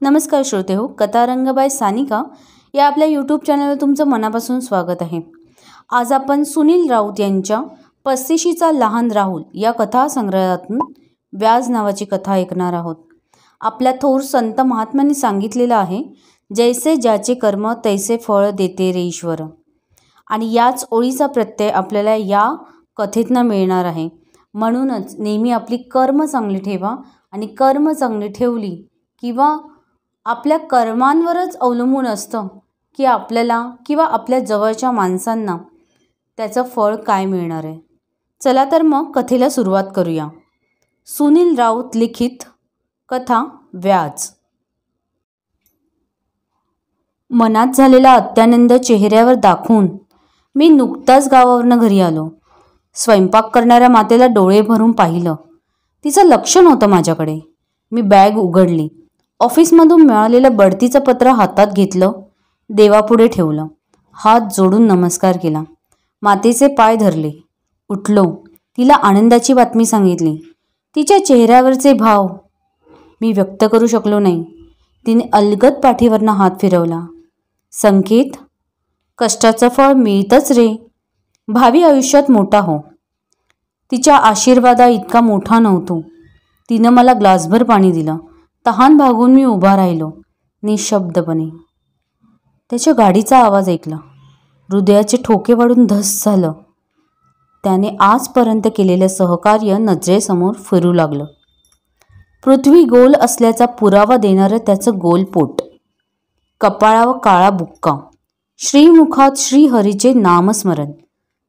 नमस्कार श्रोते हो, कथारंग बाय सानिका या आपल्या यूट्यूब चॅनलवर तुमचं मनापासून स्वागत आहे। आज आपण सुनील राऊत यांच्या 35शीचा लहान राहुल या कथासंग्रहातून व्याज नावाची कथा ऐकणार आहोत। आपल्या थोर संत महात्म्यांनी सांगितलेलं आहे, जैसे ज्याचे कर्म तैसे फळ देते रे ईश्वर। आणि याच ओळीचा प्रत्यय आपल्याला या कथेतनं मिळणार आहे। म्हणूनच नेहमी आपली कर्म चांगली ठेवा आणि कर्म चांगली ठेवली किंवा आपल्या कर्मांवरच अवलंबून असतं की आपल्याला किंवा आपल्या जवळच्या माणसांना त्याचं फळ काय मिळणार आहे। चला तर मग कथेला सुरुवात करूया। सुनील राऊत लिखित कथा व्याज। मनात झालेला अत्यानंद चेहऱ्यावर दाखवून मी नुकताच गावावरनं घरी आलो। स्वयंपाक करणाऱ्या मातेला डोळे भरून पाहिलं। तिचं लक्ष नव्हतं माझ्याकडे। मी बॅग उघडली, ऑफिसमधून मिळालेलं बढतीचं पत्र हातात घेतलं, देवापुढे ठेवलं, हात जोडून नमस्कार केला, मातेचे पाय धरले, उठलो, तिला आनंदाची बातमी सांगितली। तिच्या चेहऱ्यावरचे भाव मी व्यक्त करू शकलो नाही। तिने अलगद पाठीवरनं हात फिरवला। संकेत, कष्टाचं फळ मिळतंच रे, भावी आयुष्यात मोठा हो। तिच्या आशीर्वादा इतका मोठा नव्हतो। तिनं मला ग्लासभर पाणी दिलं। तहान भागून मी उभा राहिलो, निशब्दपणे। त्याच्या गाडीचा आवाज ऐकला। हृदयाचे ठोके वाढून धस झालं। त्याने आजपर्यंत केलेलं सहकार्य नजरेसमोर फिरू लागलं। पृथ्वी गोल असल्याचा पुरावा देणारं त्याचं गोल पोट, कपाळावर काळा बुक्का, श्रीमुखात श्रीहरीचे नामस्मरण,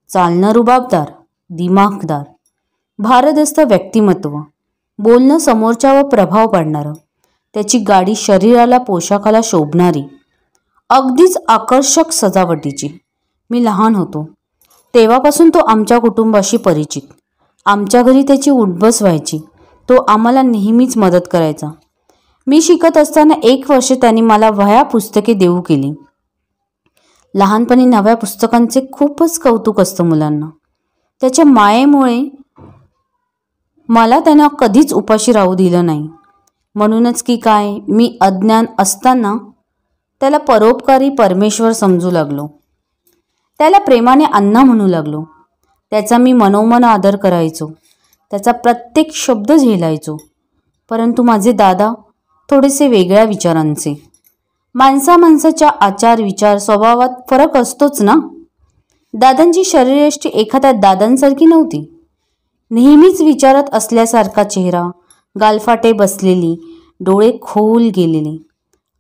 चालणं रुबाबदार, दिमाखदार, भारदस्त व्यक्तिमत्व, बोलणं समोरच्यावर प्रभाव पाडणारं, त्याची गाडी शरीराला पोशाखाला शोभणारी, अगदीच आकर्षक सजावटीची। मी लहान होतो तेव्हापासून तो आमच्या कुटुंबाशी परिचित। आमच्या घरी त्याची उठबस व्हायची। तो आम्हाला नेहमीच मदत करायचा। मी शिकत असताना 1 वर्ष त्यांनी मला वह्या पुस्तके देऊ केली। लहानपणी नव्या पुस्तकांचे खूपच कौतुक असतं मुलांना। त्याच्या मायेमुळे मला त्यानं कधीच उपाशी राहू दिलं नाही। म्हणूनच की काय, मी अज्ञान असताना त्याला परोपकारी परमेश्वर समजू लागलो। त्याला प्रेमाने अण्णा म्हणू लागलो। त्याचा मी मनोमन आदर करायचो। त्याचा प्रत्येक शब्द झेलायचो। परंतु माझे दादा थोडेसे वेगळ्या विचारांचे। माणसाच्या आचार विचार स्वभावात फरक असतोच ना। दादांची शरीरयष्टी एखाद्या दादांसारखी नव्हती। नेहमीच विचारत असल्यासारखा चेहरा, गालफाटे बसलेली, डोळे खोल गेलेले,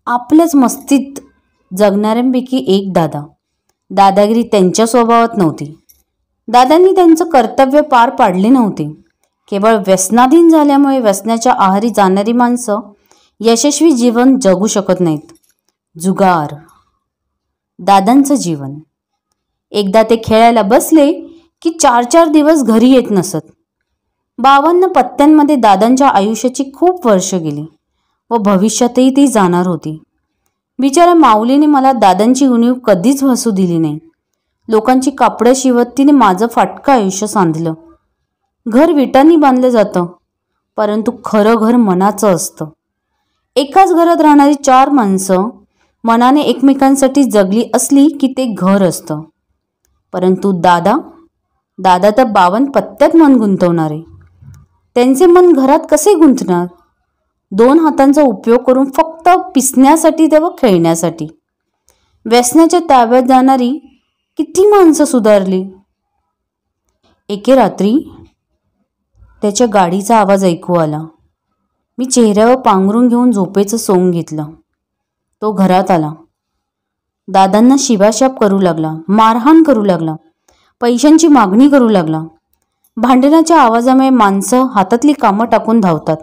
आपल्याच मस्तीत जगणाऱ्यांपैकी एक दादा। दादागिरी त्यांच्या स्वभावात नव्हती। दादांनी त्यांचं कर्तव्य पार पाडले नव्हते। केवळ व्यसनाधीन झाल्यामुळे व्यसनाच्या आहारी जाणारी माणसं यशस्वी जीवन जगू शकत नाहीत। जुगार दादांचं जीवन। एकदा ते खेळायला बसले की 4-4 दिवस घरी येत नसत। 52 पत्त्यांमध्ये दादांच्या आयुष्याची खूप वर्ष गेली व भविष्यातही ती जाणार होती। बिचाऱ्या माऊलीने मला दादांची उणीव कधीच भासू दिली नाही। लोकांची कापडं शिवत तिने माझं फाटकं आयुष्य सांधलं। घर विटांनी बांधलं जातं, परंतु खरं घर मनाचं असतं। एकाच घरात राहणारी 4 माणसं मनाने एकमेकांसाठी जगली असली की ते घर असतं। परंतु दादा तर 52 पत्त्यात मन गुंतवणारे। त्यांचे मन घरात कसे गुंतणार? 2 हातांचा उपयोग करून फक्त पिसण्यासाठी व खेळण्यासाठी। व्यसनाच्या ताब्यात जाणारी किती माणसं सुधारली। एके रात्री त्याच्या गाडीचा आवाज ऐकू आला। मी चेहऱ्यावर पांघरून घेऊन झोपेचं सोंग घेतलं। तो घरात आला। दादांना शिवाशाप करू लागला, मारहाण करू लागला, पैशांची मागणी करू लागला। भांडणाच्या आवाजामुळे माणसं हातातली कामं टाकून धावतात।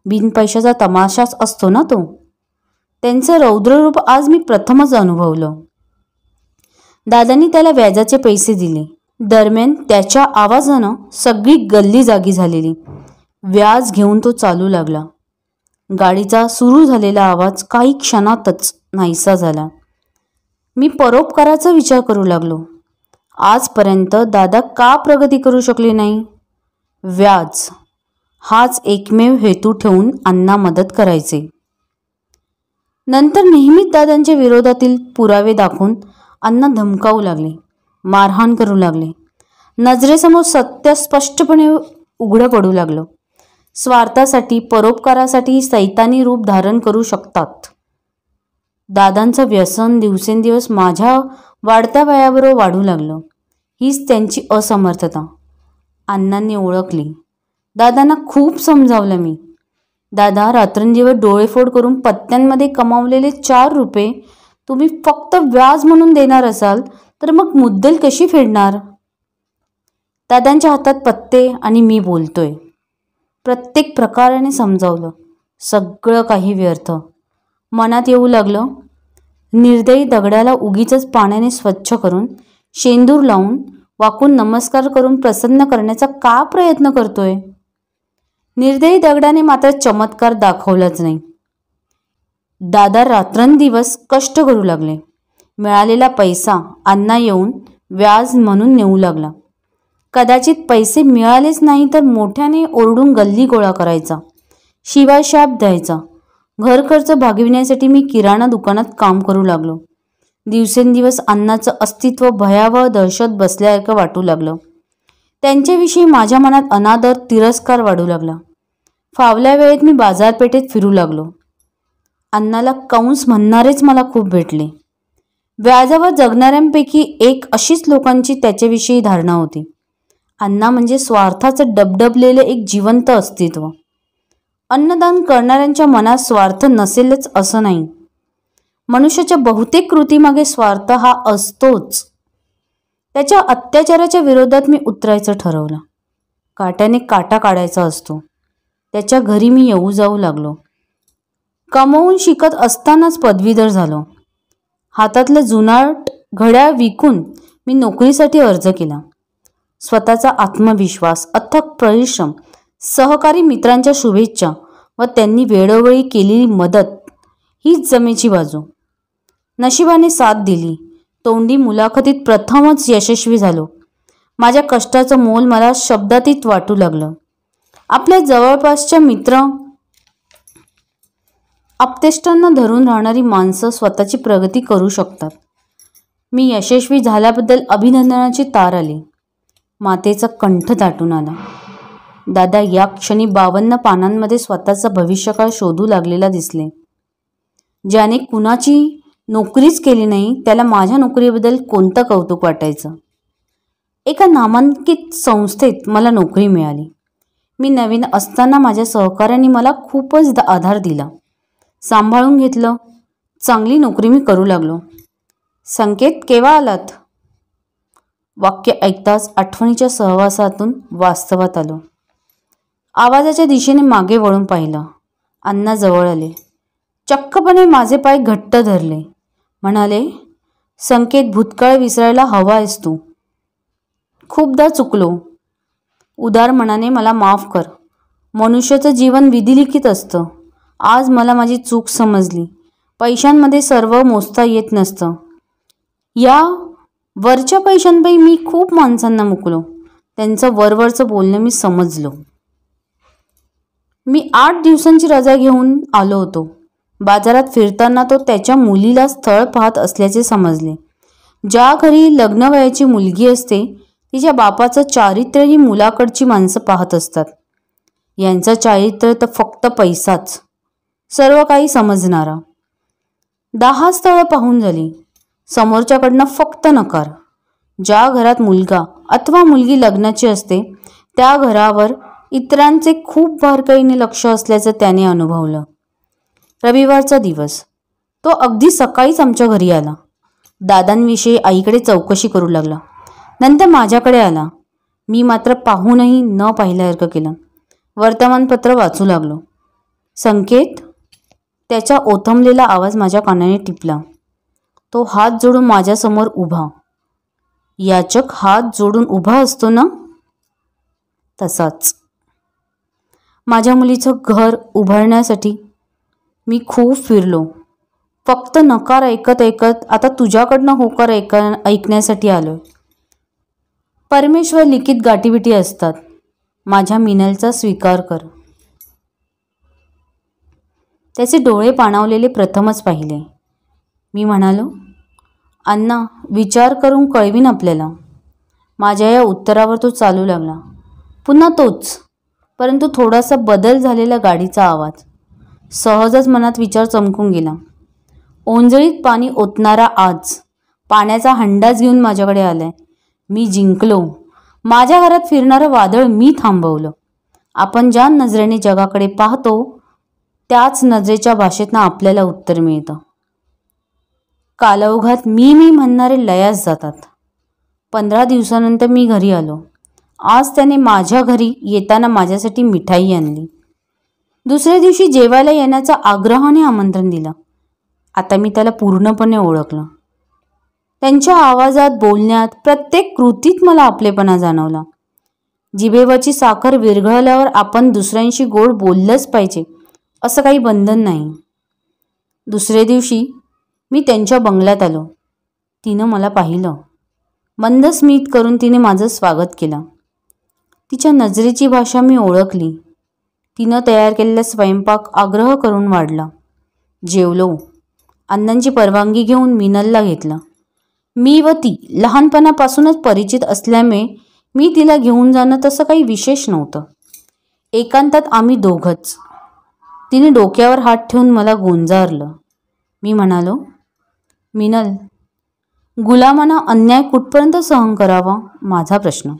बिन पैशाचा तमाशाच असतो ना तो। त्यांचं रौद्ररूप आज मी प्रथमच अनुभवलं। दादांनी त्याला व्याजाचे पैसे दिले। दरम्यान त्याच्या आवाजानं सगळी गल्ली जागी झालेली। व्याज घेऊन तो चालू लागला। गाडीचा सुरू झालेला आवाज काही क्षणातच नाहीसा झाला। मी परोपकाराचा विचार करू लागलो। आजपर्यंत दादा का प्रगती करू शकले नाही? व्याज हाच एकमेव हेतू ठेवून अण्णा मदत करायचे। नंतर नेहमीच दादांच्या विरोधातील पुरावे दाखवून अण्णा धमकावू लागले, मारहाण करू लागले. नजरेसमोर सत्य स्पष्टपणे उघडं पडू लागलं. स्वार्थासाठी, परोपकारासाठी सैतानी रूप धारण करू शकतात. दादांचं व्यसन दिवसेंदिवस माझ्या वाढत्या वयाबरोबर वाढू लागलं. हीच त्यांची असमर्थता अण्णांनी ओळखली. दादांना खूप समजावलं मी. दादा, रात्रंदिवस डोळेफोड करून पत्त्यांमध्ये कमावलेले 4 रुपये तुम्ही फक्त व्याज म्हणून देणार असाल तर मग मुद्दल कशी फेडणार? दादांच्या हातात पत्ते आणि मी बोलतोय. प्रत्येक प्रकाराने समजावलं. सगळं काही व्यर्थ. मनात येऊ लागलं, निर्दयी दगडाला उगीच पाण्याने स्वच्छ करून, शेंदूर लावून, वाकून नमस्कार करून प्रसन्न करण्याचा का प्रयत्न करतोय? निर्दयी दगडाने मात्र चमत्कार दाखवलाच नाही. दादा रात्रंदिवस कष्ट करू लागले. मिळालेला पैसा अण्णा येऊन व्याज म्हणून नेऊ लागला. कदाचित पैसे मिळालेच नाही तर मोठ्याने ओरडून गल्ली गोळा करायचा, शिवाय शाप द्यायचा. घर खर्च भागविण्यासाठी मी किराणा दुकानात काम करू लागलो. दिवसेंदिवस अण्णाचं अस्तित्व भयावह दहशत बसल्यासारखं वाटू लागलं. त्यांच्याविषयी माझ्या मनात अनादर, तिरस्कार वाढू लागला. फावल्या वेळेत मी बाजारपेठेत फिरू लागलो. अण्णाला कंस म्हणणारेच मला खूप भेटले. व्याजावर जगणाऱ्यांपैकी एक अशीच लोकांची त्याच्याविषयी धारणा होती. अण्णा म्हणजे स्वार्थाचं डबडबलेलं एक जिवंत अस्तित्व. अन्नदान करणाऱ्यांच्या मनात स्वार्थ नसेलच असं नाही. मनुष्याच्या बहुतेक कृतीमागे स्वार्थ हा असतोच. त्याच्या अत्याचाराच्या विरोधात मी उतरायचं ठरवलं. काट्याने काटा काढायचा असतो. त्याच्या घरी मी येऊ जाऊ लागलो. कमवून शिकत असतानाच पदवीधर झालो. हातातलं जुनाट घड्याळ विकून मी नोकरीसाठी अर्ज केला. स्वतःचा आत्मविश्वास, अथक परिश्रम, सहकारी मित्रांच्या शुभेच्छा व त्यांनी वेळोवेळी केलेली मदत हीच जमेची बाजू. नशिबाने साथ दिली. तोंडी मुलाखतीत प्रथमच यशस्वी झालो. माझ्या कष्टाचं मोल मला शब्दातीत वाटू लागलं. आपल्या जवळपासच्या मित्र आपतेष्टांना धरून राहणारी माणसं स्वतःची प्रगती करू शकतात. मी यशस्वी झाल्याबद्दल अभिनंदनाची तार आली. मातेचा कंठ दाटून आला. दादा या क्षणी 52 पानांमध्ये स्वतःचा भविष्यकाळ शोधू लागलेला दिसले. ज्याने कुणाची नोकरीच केली नाही त्याला माझ्या नोकरीबद्दल कोणतं कौतुक वाटायचं. एका नामांकित संस्थेत मला नोकरी मिळाली. मी नवीन असताना माझ्या सहकाऱ्यांनी मला खूपच आधार दिला, सांभाळून घेतलं. चांगली नोकरी मी करू लागलो. संकेत, केव्हा आलात? वाक्य ऐकताच आठवणीच्या सहवासातून वास्तवात आलो. आवाजाच्या दिशेने मागे वळून पाहिलं. अण्णा जवळ आले. चक्कपणे माझे पाय घट्ट धरले. म्हणाले, संकेत, भूतकाळ विसरायला हवा आहेस तू. खूपदा चुकलो. उदार मनाने मला माफ कर. मनुष्याचं जीवन विधिलिखित असतं. आज मला माझी चूक समजली. पैशांमध्ये सर्व मोजता येत नसतं. या वरच्या पैशांपायी मी खूप माणसांना मुकलो. त्यांचं वरवरचं बोलणं मी समजलो. मी 8 दिवसांची रजा घेऊन आलो होतो. बाजारात फिरताना तो त्याच्या मुलीला स्थळ पाहत असल्याचे समजले. ज्या घरी लग्नवयाची मुलगी असते तिच्या बापाचं चारित्र्य ही मुलाकडची माणसं पाहत असतात. यांचं चारित्र्य तर फक्त पैसाच. सर्व काही समजणारा. 10 स्थळं पाहून झाली. समोरच्याकडनं फक्त नकार. ज्या घरात मुलगा अथवा मुलगी लग्नाची असते त्या घरावर इतरांचे खूप बारकाईने लक्ष असल्याचं त्याने अनुभवलं. रविवारचा दिवस. तो अगदी सकाळीच आमच्या घरी आला. दादांविषयी आईकडे चौकशी करू लागला. नंतर माझ्याकडे आला. मी मात्र पाहूनही न पाहिल्यासारखं केलं. वर्तमानपत्र वाचू लागलो. संकेत, त्याचा ओथंबलेला आवाज माझ्या कानाने टिपला. तो हात जोडून माझ्यासमोर उभा. याचक हात जोडून उभा असतो ना, तसाच. माझ्या मुलीचं घर उभारण्यासाठी मी खूप फिरलो. फक्त नकार ऐकत ऐकत आता तुझ्याकडनं होकार ऐकण्यासाठी आलोय. परमेश्वर लिखित गाठीबिटी असतात. माझ्या मिनलचा स्वीकार कर. त्याचे डोळे पाणावलेले प्रथमच पाहिले. मी म्हणालो, अण्णा, विचार करून कळवीन आपल्याला. माझ्या या उत्तरावर तो चालू लागला. पुन्हा तोच, परंतु थोडासा बदल झालेला गाडीचा आवाज. सहजच मनात विचार चमकून गेला. ओंजळीत पाणी ओतणारा आज पाण्याचा हंडाच घेऊन माझ्याकडे आलाय. मी जिंकलो. माझ्या घरात फिरणारं वादळ मी थांबवलं. आपण ज्या नजरेने जगाकडे पाहतो त्याच नजरेच्या भाषेतनं आपल्याला उत्तर मिळतं. कालौघात मी म्हणणारे लयास जातात. 15 दिवसानंतर मी घरी आलो. आज त्याने माझ्या घरी येताना माझ्यासाठी मिठाई आणली. दुसऱ्या दिवशी जेवायला येण्याचं आग्रहाने आमंत्रण दिलं. आता मी त्याला पूर्णपणे ओळखलं. त्यांच्या आवाजात, बोलण्यात, प्रत्येक कृतीत मला आपलेपणा जाणवला. जिभेवरची साखर विरघळल्यावर आपण दुसऱ्यांशी गोड बोललंच पाहिजे असं काही बंधन नाही. दुसऱ्या दिवशी मी त्यांच्या बंगल्यात आलो. तिनं मला पाहिलं. मंद स्मित करून तिने माझं स्वागत केलं. तिच्या नजरेची भाषा मी ओळखली. तिनं तयार केलेला स्वयंपाक आग्रह करून वाढला. जेवलो. अण्णांची परवानगी घेऊन मिनलला घेतलं. मी व ती लहानपणापासूनच परिचित असल्यामुळे मी तिला घेऊन जाणं तसं काही विशेष नव्हतं. एकांतात आम्ही दोघंच. तिने डोक्यावर हात ठेवून मला गोंजारलं. मी म्हणालो, मिनल, गुलामांना अन्याय कुठपर्यंत सहन करावा माझा प्रश्न.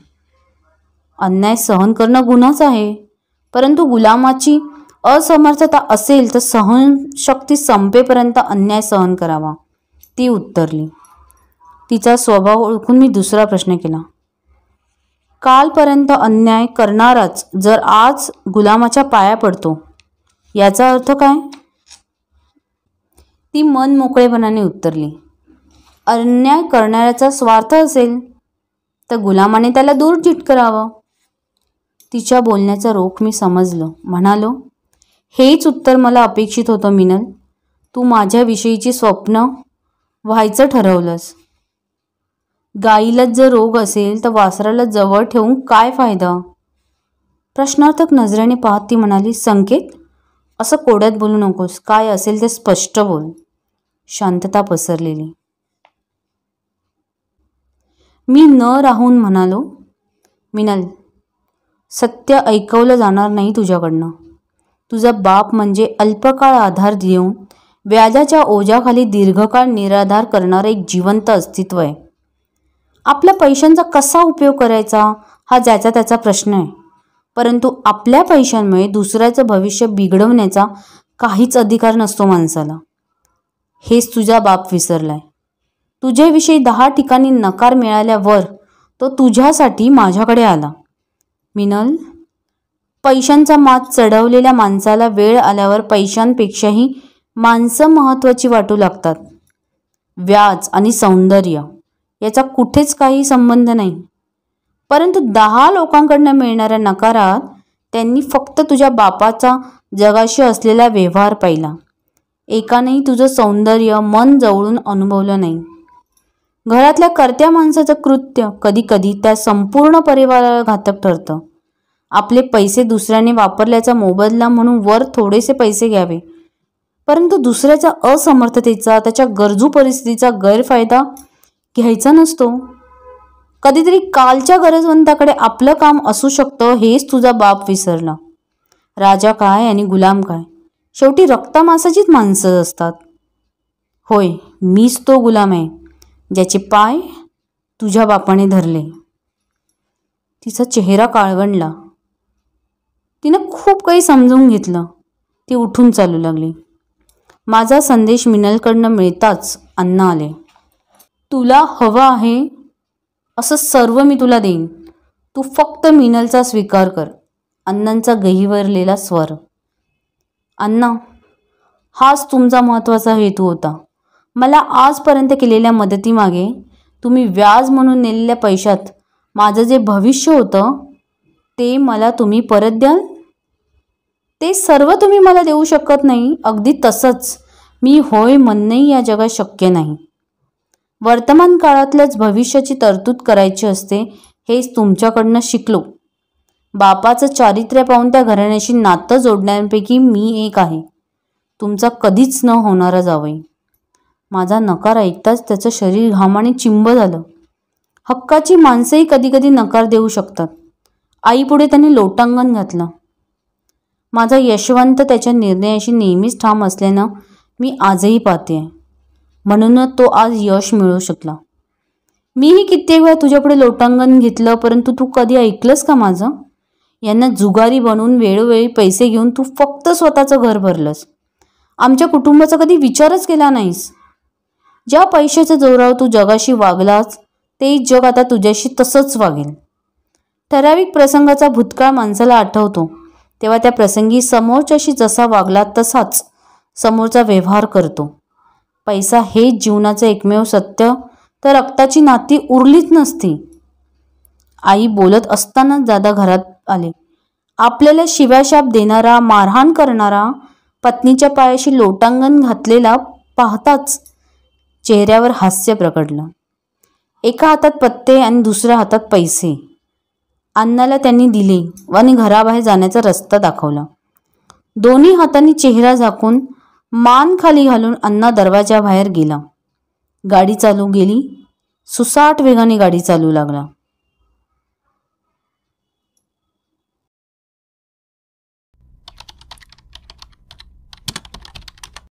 अन्याय सहन करणं गुन्हाच आहे, परंतु गुलामाची असमर्थता असेल तर सहनशक्ती संपेपर्यंत अन्याय सहन करावा, ती उत्तरली. तिचा स्वभाव ओळखून मी दुसरा प्रश्न केला. कालपर्यंत अन्याय करणाराच जर आज गुलामाच्या पाया पडतो याचा अर्थ काय? ती मन मोकळेपणाने उत्तरली, अन्याय करणाऱ्याचा स्वार्थ असेल तर गुलामाने त्याला दूर चिटकरावं. तिच्या बोलण्याचा रोख मी समजलो. म्हणालो, हेच उत्तर मला अपेक्षित होतं मिनल. तू माझ्याविषयीची स्वप्न व्हायचं ठरवलंस. गाईलाच जर रोग असेल तर वासराला जवळ ठेवून काय फायदा? प्रश्नार्थक नजरेने पाहत ती म्हणाली, संकेत, असं कोड्यात बोलू नकोस. काय असेल ते स्पष्ट बोल. शांतता पसरलेली. मी न राहून म्हणालो, मिनल, सत्य ऐकवलं जाणार नाही तुझ्याकडनं. तुझा बाप म्हणजे अल्पकाळ आधार देऊन व्याजाच्या ओझ्याखाली दीर्घकाळ निराधार करणारं एक जिवंत अस्तित्व आहे. आपल्या पैशांचा कसा उपयोग करायचा हा ज्याचा त्याचा प्रश्न आहे, परंतु आपल्या पैशांमुळे दुसऱ्याचं भविष्य बिघडवण्याचा काहीच अधिकार नसतो माणसाला. हेच तुझा बाप विसरलाय. तुझ्याविषयी 10 ठिकाणी नकार मिळाल्यावर तो तुझ्यासाठी माझ्याकडे आला. मिनल, पैशांचा मात चढवलेल्या माणसाला वेळ आल्यावर पैशांपेक्षाही माणसं महत्त्वाची वाटू लागतात. व्याज आणि सौंदर्य याचा कुठेच काही संबंध नाही, परंतु 10 लोकांकडनं मिळणाऱ्या नकारात त्यांनी फक्त तुझ्या बापाचा जगाशी असलेला व्यवहार पाहिला. एकानेही तुझं सौंदर्य मन जवळून अनुभवलं नाही. घरातल्या कर्त्या माणसाचं कृत्य कधी कधी त्या संपूर्ण परिवाराला घातक ठरतं. आपले पैसे दुसऱ्याने वापरल्याचा मोबदला म्हणून वर थोडेसे पैसे घ्यावे, परंतु दुसऱ्याच्या असमर्थतेचा, त्याच्या गरजू परिस्थितीचा गैरफायदा घ्यायचा नसतो. कधीतरी कालच्या गरजवंताकडे आपलं काम असू शकतं, हेच तुझा बाप विसरला. राजा काय आणि गुलाम काय, शेवटी रक्तामांसाचीच माणसं असतात. होय, मीच तो गुलाम आहे ज्याचे पाय तुझ्या बापाने धरले. तिचा चेहरा काळवंडला. तिनं खूप काही समजून घेतलं. ती उठून चालू लागली. माझा संदेश मिनलकडनं मिळताच अण्णा आले. तुला हवं आहे असं सर्व मी तुला देईन, तू फक्त मिनलचा स्वीकार कर. अण्णांचा गहिवरलेला स्वर. अण्णा, हाच तुमचा महत्त्वाचा हेतू होता. मला आजपर्यंत केलेल्या मदतीमागे तुम्ही व्याज म्हणून नेलेल्या पैशात माझं जे भविष्य होतं ते मला तुम्ही परत द्याल. ते सर्व तुम्ही मला देऊ शकत नाही. अगदी तसंच मी होय म्हणणंही या जगात शक्य नाही. वर्तमान काळातल्याच भविष्याची तरतूद करायची असते, हेच तुमच्याकडनं शिकलो. बापाचं चारित्र्य पाहून त्या घराण्याशी नातं जोडण्यापैकी मी एक आहे. तुमचा कधीच न होणारा जावई. माझा नकार ऐकताच त्याचं शरीर घामाने चिंब झालं. हक्काची माणसेही कधी कधी नकार देऊ शकतात. आईपुढे त्याने लोटांगण घातलं. माझा यशवंत त्याच्या निर्णयाशी नेहमीच ठाम असल्यानं मी आजही पाहते. म्हणूनच तो आज यश मिळवू शकला. मीही कित्येक वेळा तुझ्यापुढे लोटांगण घेतलं, परंतु तू कधी ऐकलंस का माझं? यांना जुगारी बनवून वेळोवेळी पैसे घेऊन तू फक्त स्वतःचं घर भरलंस. आमच्या कुटुंबाचा कधी विचारच केला नाहीस. ज्या पैशाच्या जोरावर तू जगाशी वागलास, तेच जग आता तुझ्याशी तसंच वागेल. ठराविक प्रसंगाचा भूतकाळ माणसाला आठवतो, तेव्हा त्या प्रसंगी समोरच्याशी जसा वागला तसाच समोरचा व्यवहार करतो. पैसा हेच जीवनाचं एकमेव सत्य तर रक्ताची नाती उरलीच नसती. आई बोलत असतानाच दादा घरात आले. आपल्याला शिव्याशाप देणारा, मारहाण करणारा, पत्नीच्या पायाशी लोटांगण घातलेला पाहताच चेहऱ्यावर हास्य प्रकटलं. एका हातात पत्ते आणि दुसऱ्या हातात पैसे. अण्णाला त्यांनी दिले आणि घराबाहेर जाण्याचा रस्ता दाखवला. दोन्ही हातांनी चेहरा झाकून मान खाली घालून अण्णा दरवाजाबाहेर गेला. गाडी चालू गेली. सुसाट वेगाने गाडी चालू लागला.